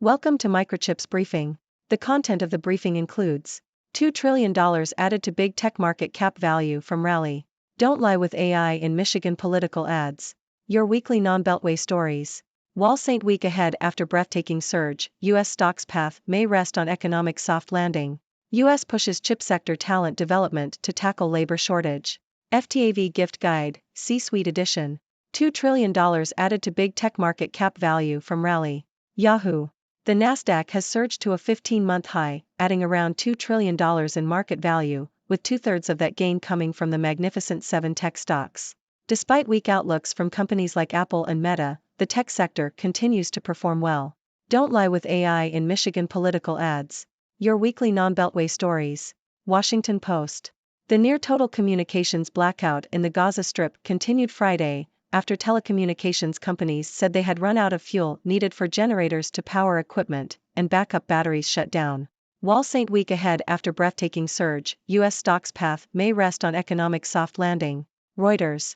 Welcome to Microchip's briefing. The content of the briefing includes $2 trillion added to big tech market cap value from rally. Don't lie with AI in Michigan political ads. Your weekly non-beltway stories. Wall St. Week ahead after breathtaking surge, U.S. stocks path may rest on economic soft landing. U.S. pushes chip sector talent development to tackle labor shortage. FTAV gift guide, C-suite edition. $2 trillion added to big tech market cap value from rally. Yahoo! The Nasdaq has surged to a 15-month high, adding around $2 trillion in market value, with two-thirds of that gain coming from the Magnificent Seven tech stocks. Despite weak outlooks from companies like Apple and Meta, the tech sector continues to perform well. Don't lie with AI in Michigan political ads. Your weekly non-beltway stories. Washington Post. The near-total communications blackout in the Gaza Strip continued Friday, after telecommunications companies said they had run out of fuel needed for generators to power equipment, and backup batteries shut down. Wall St. Week ahead after breathtaking surge, U.S. stocks path may rest on economic soft landing. Reuters.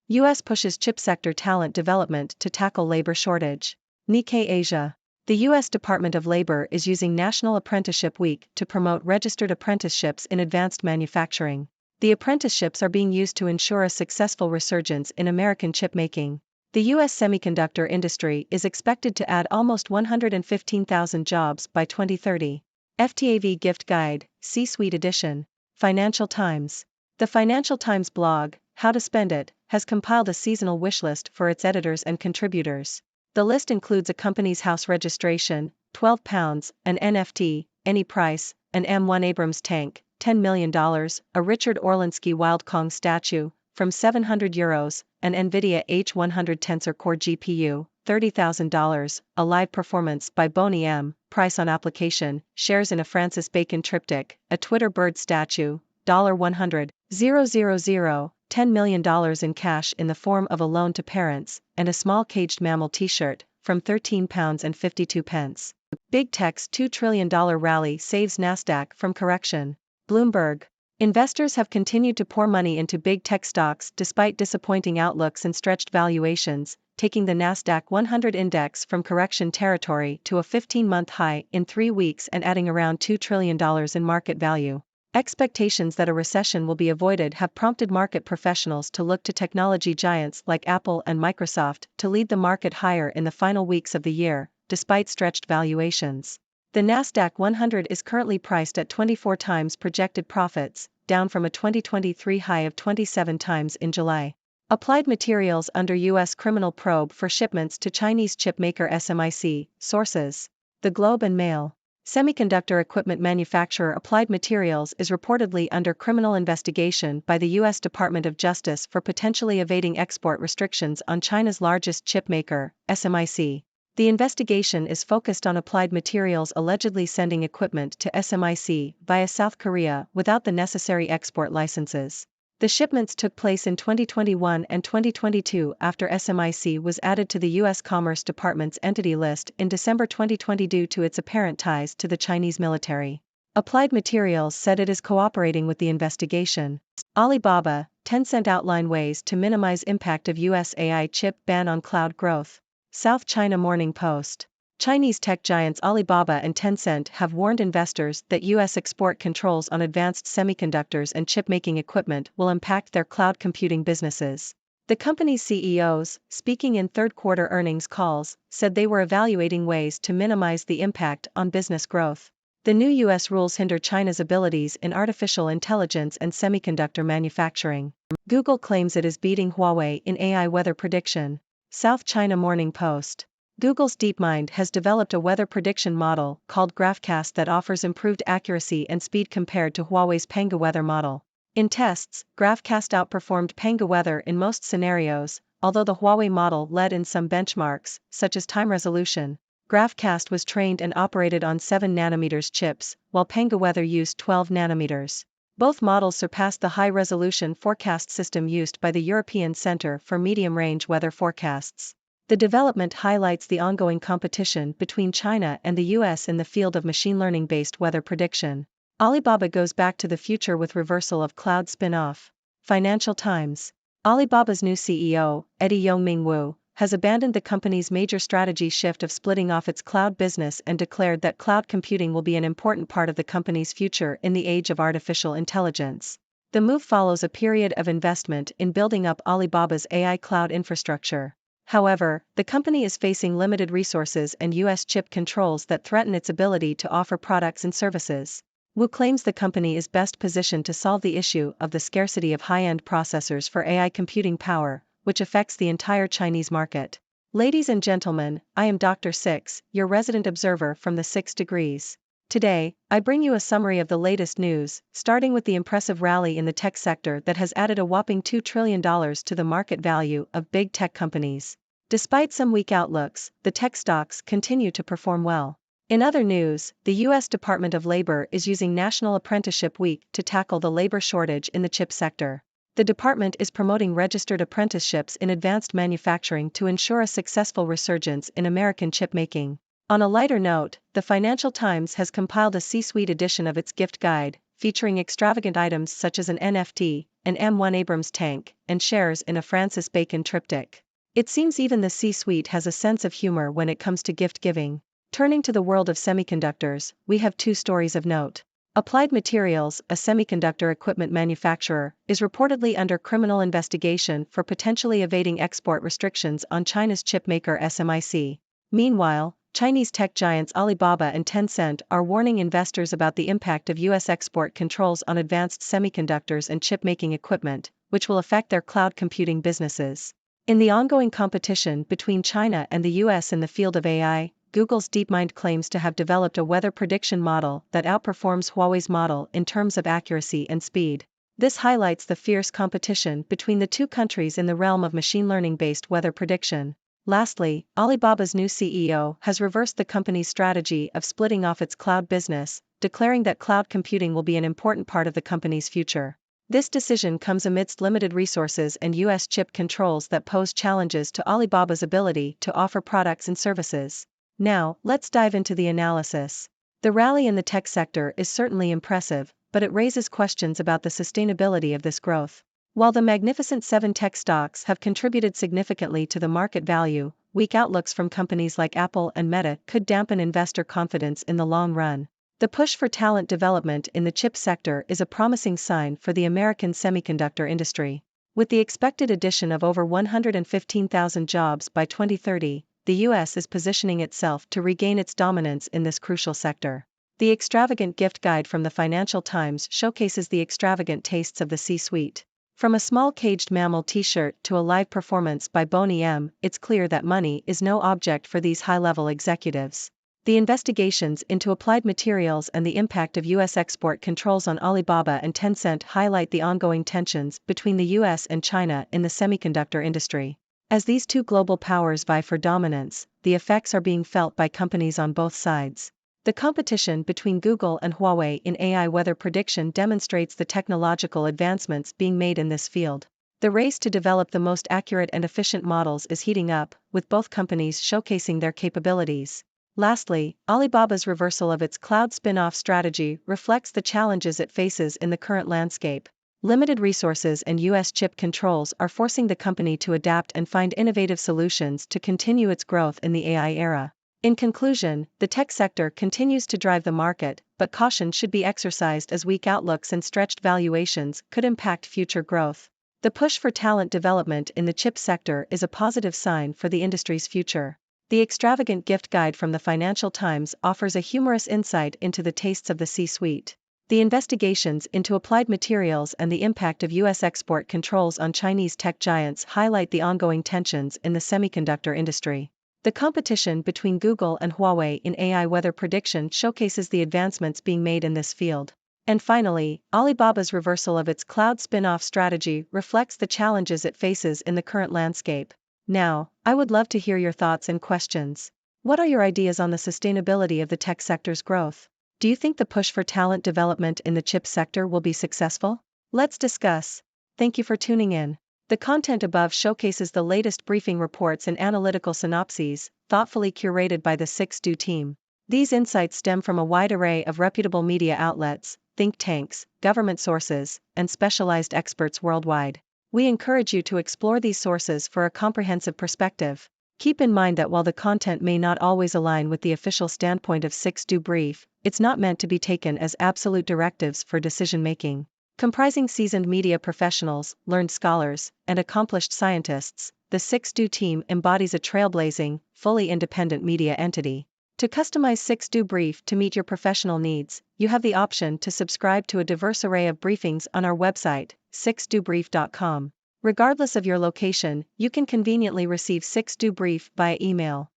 U.S. pushes chip sector talent development to tackle labor shortage. Nikkei Asia. The U.S. Department of Labor is using National Apprenticeship Week to promote registered apprenticeships in advanced manufacturing. The apprenticeships are being used to ensure a successful resurgence in American chip making. The U.S. semiconductor industry is expected to add almost 115,000 jobs by 2030. FTAV gift guide, C-suite edition. Financial Times. The Financial Times blog, How to Spend It, has compiled a seasonal wish list for its editors and contributors. The list includes a company's house registration, £12, an NFT, any price, an M1 Abrams tank, $10 million, a Richard Orlinsky Wildkong statue, from €700, an NVIDIA H100 Tensor Core GPU, $30,000, a live performance by Boney M, price on application, shares in a Francis Bacon triptych, a Twitter bird statue, $100,000, $10 million in cash in the form of a loan to parents, and a small caged mammal t-shirt, from £13.52. Big Tech's $2 trillion rally saves Nasdaq from correction. Bloomberg. Investors have continued to pour money into big tech stocks despite disappointing outlooks and stretched valuations, taking the Nasdaq 100 index from correction territory to a 15-month high in 3 weeks and adding around $2 trillion in market value. Expectations that a recession will be avoided have prompted market professionals to look to technology giants like Apple and Microsoft to lead the market higher in the final weeks of the year, despite stretched valuations. The Nasdaq 100 is currently priced at 24 times projected profits, down from a 2023 high of 27 times in July. Applied Materials under U.S. criminal probe for shipments to Chinese chip maker SMIC, sources. The Globe and Mail. Semiconductor equipment manufacturer Applied Materials is reportedly under criminal investigation by the U.S. Department of Justice for potentially evading export restrictions on China's largest chip maker, SMIC. The investigation is focused on Applied Materials allegedly sending equipment to SMIC via South Korea without the necessary export licenses. The shipments took place in 2021 and 2022 after SMIC was added to the U.S. Commerce Department's Entity List in December 2020 due to its apparent ties to the Chinese military. Applied Materials said it is cooperating with the investigation. Alibaba, Tencent outline ways to minimize impact of U.S. AI chip ban on cloud growth. South China Morning Post. Chinese tech giants Alibaba and Tencent have warned investors that U.S. export controls on advanced semiconductors and chip-making equipment will impact their cloud computing businesses. The company's CEOs, speaking in third-quarter earnings calls, said they were evaluating ways to minimize the impact on business growth. The new U.S. rules hinder China's abilities in artificial intelligence and semiconductor manufacturing. Google claims it is beating Huawei in AI weather prediction. South China Morning Post. Google's DeepMind has developed a weather prediction model called GraphCast that offers improved accuracy and speed compared to Huawei's Panga weather model. In tests, GraphCast outperformed Panga weather in most scenarios, although the Huawei model led in some benchmarks, such as time resolution. GraphCast was trained and operated on 7 nanometers chips, while Panga weather used 12 nanometers. Both models surpassed the high-resolution forecast system used by the European Centre for Medium-Range Weather Forecasts. The development highlights the ongoing competition between China and the US in the field of machine learning-based weather prediction. Alibaba goes back to the future with reversal of cloud spin-off. Financial Times. Alibaba's new CEO, Eddie Yongming Wu, has abandoned the company's major strategy shift of splitting off its cloud business and declared that cloud computing will be an important part of the company's future in the age of artificial intelligence. The move follows a period of investment in building up Alibaba's AI cloud infrastructure. However, the company is facing limited resources and US chip controls that threaten its ability to offer products and services. Wu claims the company is best positioned to solve the issue of the scarcity of high-end processors for AI computing power, which affects the entire Chinese market. Ladies and gentlemen, I am Dr. Six, your resident observer from the 6 degrees. Today, I bring you a summary of the latest news, starting with the impressive rally in the tech sector that has added a whopping $2 trillion to the market value of big tech companies. Despite some weak outlooks, the tech stocks continue to perform well. In other news, the U.S. Department of Labor is using National Apprenticeship Week to tackle the labor shortage in the chip sector. The department is promoting registered apprenticeships in advanced manufacturing to ensure a successful resurgence in American chip making. On a lighter note, the Financial Times has compiled a C-suite edition of its gift guide, featuring extravagant items such as an NFT, an M1 Abrams tank, and shares in a Francis Bacon triptych. It seems even the C-suite has a sense of humor when it comes to gift giving. Turning to the world of semiconductors, we have two stories of note. Applied Materials, a semiconductor equipment manufacturer, is reportedly under criminal investigation for potentially evading export restrictions on China's chip maker SMIC. Meanwhile, Chinese tech giants Alibaba and Tencent are warning investors about the impact of US export controls on advanced semiconductors and chip-making equipment, which will affect their cloud computing businesses. In the ongoing competition between China and the US in the field of AI, Google's DeepMind claims to have developed a weather prediction model that outperforms Huawei's model in terms of accuracy and speed. This highlights the fierce competition between the two countries in the realm of machine learning-based weather prediction. Lastly, Alibaba's new CEO has reversed the company's strategy of splitting off its cloud business, declaring that cloud computing will be an important part of the company's future. This decision comes amidst limited resources and US chip controls that pose challenges to Alibaba's ability to offer products and services. Now, let's dive into the analysis. The rally in the tech sector is certainly impressive, but it raises questions about the sustainability of this growth. While the Magnificent Seven tech stocks have contributed significantly to the market value, weak outlooks from companies like Apple and Meta could dampen investor confidence in the long run. The push for talent development in the chip sector is a promising sign for the American semiconductor industry. With the expected addition of over 115,000 jobs by 2030, the U.S. is positioning itself to regain its dominance in this crucial sector. The extravagant gift guide from the Financial Times showcases the extravagant tastes of the C-suite. From a small caged mammal t-shirt to a live performance by Boney M, it's clear that money is no object for these high-level executives. The investigations into Applied Materials and the impact of U.S. export controls on Alibaba and Tencent highlight the ongoing tensions between the U.S. and China in the semiconductor industry. As these two global powers vie for dominance, the effects are being felt by companies on both sides. The competition between Google and Huawei in AI weather prediction demonstrates the technological advancements being made in this field. The race to develop the most accurate and efficient models is heating up, with both companies showcasing their capabilities. Lastly, Alibaba's reversal of its cloud spin-off strategy reflects the challenges it faces in the current landscape. Limited resources and US chip controls are forcing the company to adapt and find innovative solutions to continue its growth in the AI era. In conclusion, the tech sector continues to drive the market, but caution should be exercised as weak outlooks and stretched valuations could impact future growth. The push for talent development in the chip sector is a positive sign for the industry's future. The extravagant gift guide from the Financial Times offers a humorous insight into the tastes of the C-suite. The investigations into Applied Materials and the impact of U.S. export controls on Chinese tech giants highlight the ongoing tensions in the semiconductor industry. The competition between Google and Huawei in AI weather prediction showcases the advancements being made in this field. And finally, Alibaba's reversal of its cloud spin-off strategy reflects the challenges it faces in the current landscape. Now, I would love to hear your thoughts and questions. What are your ideas on the sustainability of the tech sector's growth? Do you think the push for talent development in the chip sector will be successful? Let's discuss. Thank you for tuning in. The content above showcases the latest briefing reports and analytical synopses, thoughtfully curated by the 6Do team. These insights stem from a wide array of reputable media outlets, think tanks, government sources, and specialized experts worldwide. We encourage you to explore these sources for a comprehensive perspective. Keep in mind that while the content may not always align with the official standpoint of 6Do Brief, it's not meant to be taken as absolute directives for decision-making. Comprising seasoned media professionals, learned scholars, and accomplished scientists, the 6Do team embodies a trailblazing, fully independent media entity. To customize 6Do Brief to meet your professional needs, you have the option to subscribe to a diverse array of briefings on our website, 6dobrief.com. Regardless of your location, you can conveniently receive 6Do Brief via email.